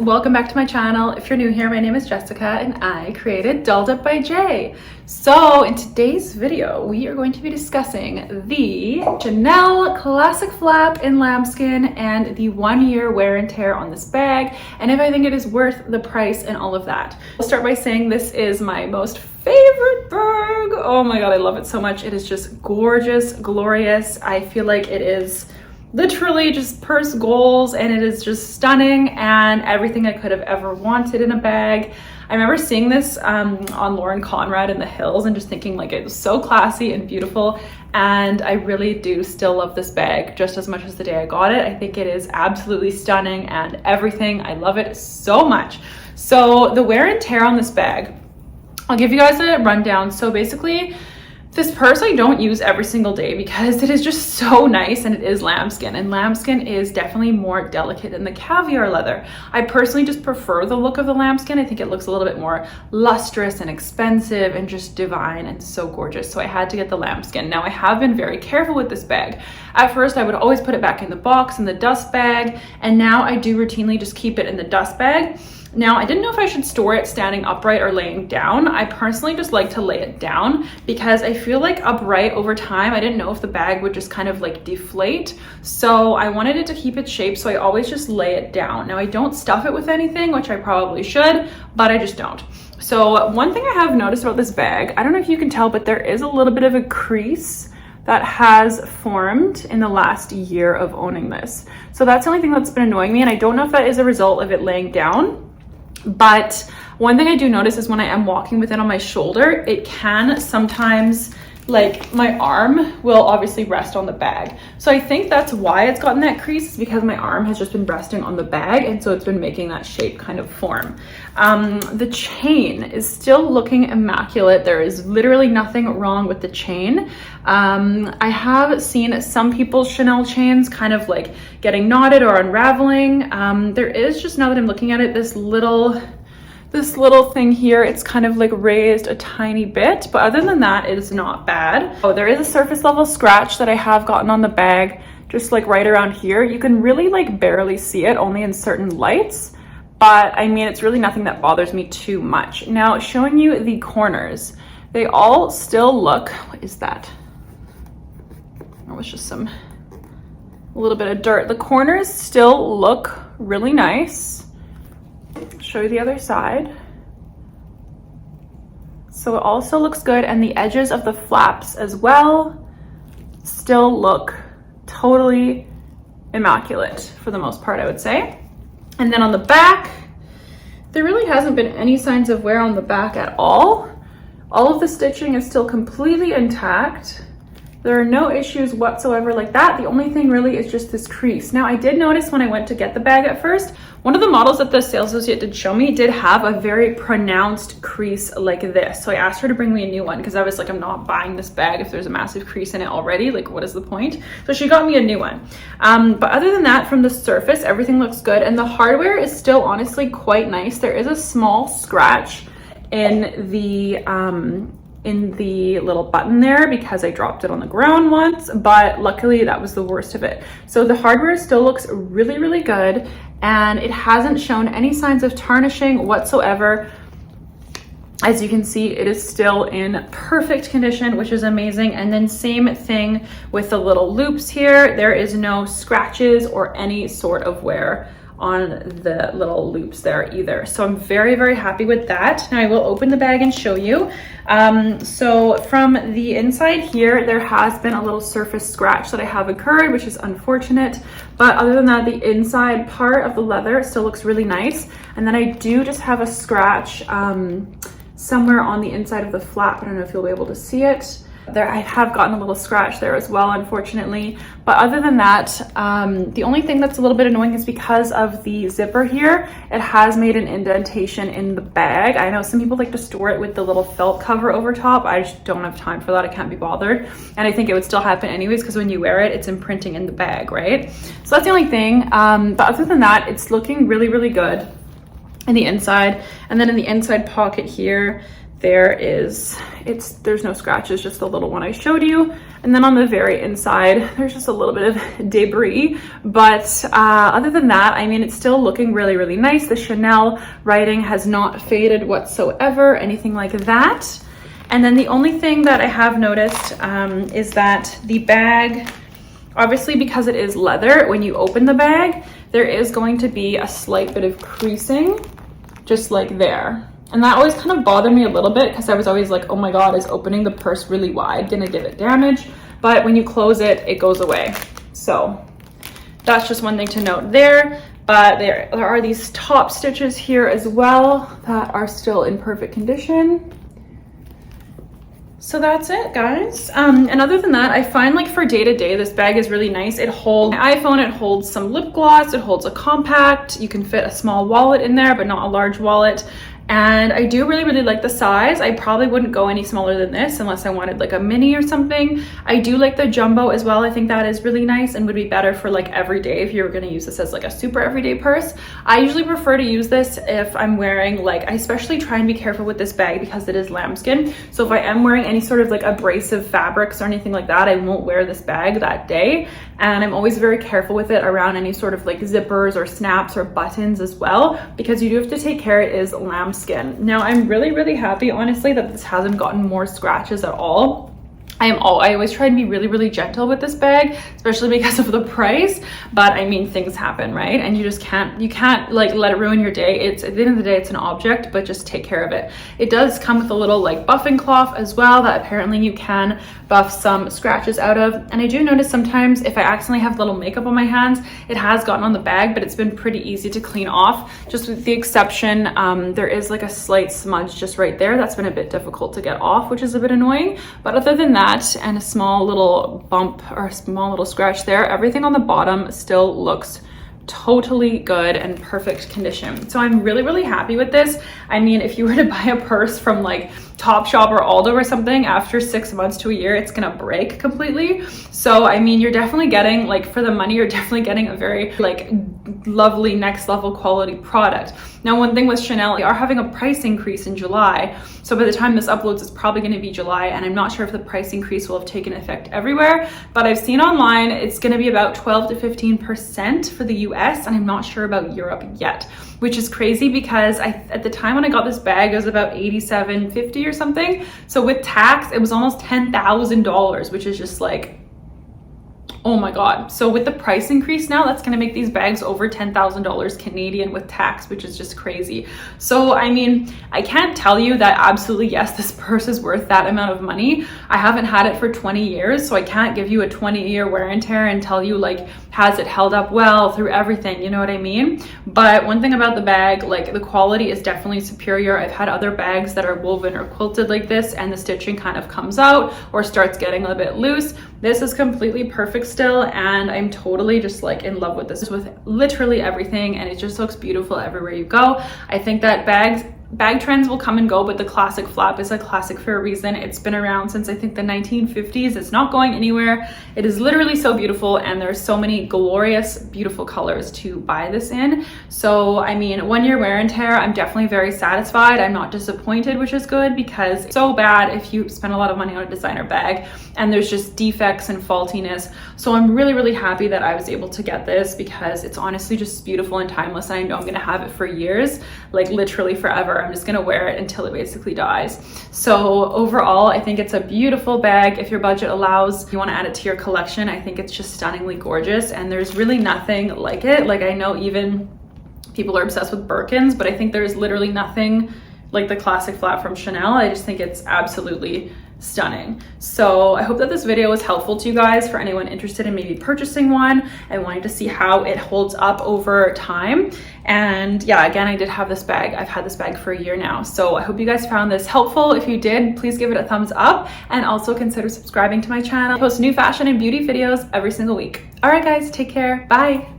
welcome back to my channel. If you're new here, my name is Jessica and I created Dolled Up by Jay. So in today's video, we are going to be discussing the Chanel Classic Flap in lambskin and the 1 year wear and tear on this bag, and if I think it is worth the price and all of that. I'll start by saying this is my most favorite bag. Oh my God, I love it so much. It is just gorgeous, glorious. I feel like it is literally just purse goals, and it is just stunning and everything I could have ever wanted in a bag. I remember seeing this on Lauren Conrad in the Hills and just thinking like it was so classy and beautiful, and I really do still love this bag just as much as the day I got it. I think it is absolutely stunning and everything. I love it so much. So the wear and tear on this bag, I'll give you guys a rundown. So basically, this purse I don't use every single day because it is just so nice, and it is lambskin, and lambskin is definitely more delicate than the caviar leather. I personally just prefer the look of the lambskin. I think it looks a little bit more lustrous and expensive and just divine and so gorgeous. So I had to get the lambskin. Now I have been very careful with this bag. At first I would always put it back in the box in the dust bag, and now I do routinely just keep it in the dust bag. Now, I didn't know if I should store it standing upright or laying down. I personally just like to lay it down because I feel like upright over time, I didn't know if the bag would just kind of like deflate. So I wanted it to keep its shape, so I always just lay it down. Now, I don't stuff it with anything, which I probably should, but I just don't. So one thing I have noticed about this bag, I don't know if you can tell, but there is a little bit of a crease that has formed in the last year of owning this. So that's the only thing that's been annoying me, and I don't know if that is a result of it laying down. But one thing I do notice is when I am walking with it on my shoulder, it can sometimes, like, my arm will obviously rest on the bag. So I think that's why it's gotten that crease, is because my arm has just been resting on the bag, and so it's been making that shape kind of form. The chain is still looking immaculate. There is literally nothing wrong with the chain. I have seen some people's Chanel chains kind of like getting knotted or unraveling. There is just, now that I'm looking at it, this little thing here, it's kind of like raised a tiny bit, but other than that, it is not bad. Oh, there is a surface level scratch that I have gotten on the bag, just like right around here. You can really like barely see it, only in certain lights, but I mean, it's really nothing that bothers me too much. Now, showing you the corners, they all still look, what is that? Oh, it's just a little bit of dirt. The corners still look really nice. Show you the other side. So it also looks good, and the edges of the flaps as well still look totally immaculate for the most part, I would say. And then on the back, there really hasn't been any signs of wear on the back at all. All of the stitching is still completely intact. There are no issues whatsoever like that. The only thing really is just this crease. Now, I did notice when I went to get the bag at first, one of the models that the sales associate did show me did have a very pronounced crease like this. So I asked her to bring me a new one because I was like, I'm not buying this bag if there's a massive crease in it already. Like, what is the point? So she got me a new one. But other than that, from the surface, everything looks good. And the hardware is still honestly quite nice. There is a small scratch in the little button there because I dropped it on the ground once, but luckily that was the worst of it. So the hardware still looks really, really good, and it hasn't shown any signs of tarnishing whatsoever. As you can see, it is still in perfect condition, which is amazing. And then same thing with the little loops here. There is no scratches or any sort of wear on the little loops there either. So I'm very, very happy with that. Now I will open the bag and show you. So from the inside here, there has been a little surface scratch that I have occurred, which is unfortunate. But other than that, the inside part of the leather still looks really nice. And then I do just have a scratch somewhere on the inside of the flap. I don't know if you'll be able to see it. There, I have gotten a little scratch there as well, unfortunately. But other than that, the only thing that's a little bit annoying is because of the zipper here, it has made an indentation in the bag. I know some people like to store it with the little felt cover over top. I just don't have time for that. I can't be bothered. And I think it would still happen anyways, because when you wear it, it's imprinting in the bag, right? So that's the only thing. But other than that, it's looking really, really good in the inside. And then in the inside pocket here, there's no scratches, just the little one I showed you. And then on the very inside, there's just a little bit of debris. But other than that, I mean, it's still looking really, really nice. The Chanel writing has not faded whatsoever, anything like that. And then the only thing that I have noticed is that the bag, obviously because it is leather, when you open the bag, there is going to be a slight bit of creasing, just like there. And that always kind of bothered me a little bit because I was always like, oh my God, is opening the purse really wide gonna give it damage? But when you close it, it goes away. So that's just one thing to note there. But there are these top stitches here as well that are still in perfect condition. So that's it, guys. And other than that, I find like for day to day, this bag is really nice. It holds my iPhone, it holds some lip gloss, it holds a compact. You can fit a small wallet in there, but not a large wallet. And I do really, really like the size. I probably wouldn't go any smaller than this unless I wanted like a mini or something. I do like the jumbo as well. I think that is really nice and would be better for like every day if you were gonna use this as like a super everyday purse. I usually prefer to use this if I'm wearing like, I especially try and be careful with this bag because it is lambskin. So if I am wearing any sort of like abrasive fabrics or anything like that, I won't wear this bag that day. And I'm always very careful with it around any sort of like zippers or snaps or buttons as well, because you do have to take care. It is lambskin. Now I'm really, really happy, honestly, that this hasn't gotten more scratches at all. I always try and be really, really gentle with this bag, especially because of the price. But I mean, things happen, right? And you can't like let it ruin your day. It's at the end of the day, it's an object, but just take care of it. It does come with a little like buffing cloth as well that apparently you can buff some scratches out of. And I do notice sometimes if I accidentally have little makeup on my hands, it has gotten on the bag, but it's been pretty easy to clean off. Just with the exception, there is like a slight smudge just right there. That's been a bit difficult to get off, which is a bit annoying. But other than that, and a small little bump or a small little scratch there, everything on the bottom still looks totally good and perfect condition. So I'm really, really happy with this. I mean, if you were to buy a purse from like Topshop or Aldo or something, after 6 months to a year, it's gonna break completely. So I mean, you're definitely getting, like, for the money, you're definitely getting a very like lovely next level quality product. Now, one thing with Chanel, they are having a price increase in July. So by the time this uploads, it's probably going to be July, and I'm not sure if the price increase will have taken effect everywhere, but I've seen online it's going to be about 12 to 15% for the US, and I'm not sure about Europe yet, which is crazy because at the time when I got this bag, it was about $87.50 or something. So with tax, it was almost $10,000, which is just like, oh my God. So with the price increase now, that's gonna make these bags over $10,000 Canadian with tax, which is just crazy. So, I mean, I can't tell you that absolutely, yes, this purse is worth that amount of money. I haven't had it for 20 years, so I can't give you a 20-year wear and tear and tell you like, has it held up well through everything, you know what I mean? But one thing about the bag, like the quality is definitely superior. I've had other bags that are woven or quilted like this and the stitching kind of comes out or starts getting a bit loose. This is completely perfect still, and I'm totally just like in love with this, with literally everything, and it just looks beautiful everywhere you go. I think that bag trends will come and go, but the classic flap is a classic for a reason. It's been around since I think the 1950s. It's not going anywhere. It is literally so beautiful, and there's so many glorious, beautiful colors to buy this in. So, I mean, 1 year wear and tear, I'm definitely very satisfied. I'm not disappointed, which is good, because it's so bad if you spend a lot of money on a designer bag and there's just defects and faultiness. So I'm really, really happy that I was able to get this, because it's honestly just beautiful and timeless, and I know I'm gonna have it for years, like literally forever. I'm just gonna wear it until it basically dies. So overall, I think it's a beautiful bag. If your budget allows, you wanna add it to your collection, I think it's just stunningly gorgeous, and there's really nothing like it. Like, I know even people are obsessed with Birkins, but I think there's literally nothing like the classic flap from Chanel. I just think it's absolutely stunning. So I hope that this video was helpful to you guys, for anyone interested in maybe purchasing one and wanting to see how it holds up over time. And yeah, again, I did have this bag. I've had this bag for a year now. So I hope you guys found this helpful. If you did, please give it a thumbs up, and also consider subscribing to my channel. I post new fashion and beauty videos every single week. All right, guys, take care. Bye.